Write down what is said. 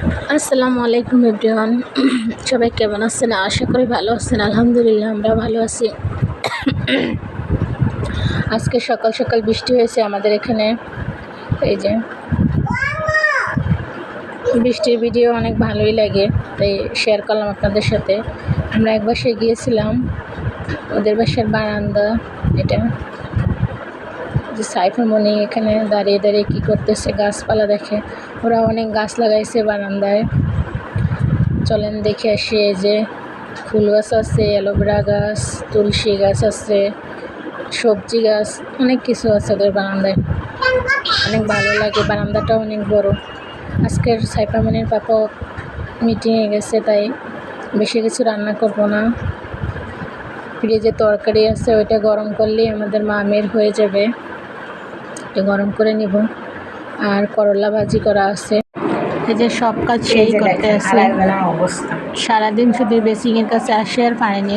আসসালামু আলাইকুম এভরিওয়ান। সবাই কেমন আছেন? আশা করি ভালো আছেন। আলহামদুলিল্লাহ আমরা ভালো আছি। আজকে সকাল সকাল বৃষ্টি হয়েছে আমাদের এখানে। এই যে বৃষ্টির ভিডিও অনেক ভালোই লাগে, তাই শেয়ার করলাম আপনাদের সাথে। আমরা এক বাসায় গিয়েছিলাম, ওদের বাসার বারান্দা এটা। যে সাইফামণি এখানে দাঁড়িয়ে দাঁড়িয়ে কী করতেছে, গাছপালা দেখে। ওরা অনেক গাছ লাগাইছে বারান্দায়। চলেন দেখে আসি। এই যে ফুল গাছ আছে, অ্যালোভেরা গাছ, তুলসী গাছ আছে, সবজি গাছ, অনেক কিছু আছে ওদের বারান্দায়। অনেক ভালো লাগে, বারান্দাটা অনেক বড়। আজকের সাইফামণির পাপা মিটিংয়ে গেছে, তাই বেশি কিছু রান্না করব না। ফ্রিজে তরকারি আছে, ওইটা গরম করলেই আমাদের মামের হয়ে যাবে। এটা গরম করে নিব। আর করলা ভাজি করা আছে। এই যে সব কাজ সেই করতে আছে। সারাদিন শুধু বেসিংয়ের কাছে আসে আর পানি নিয়ে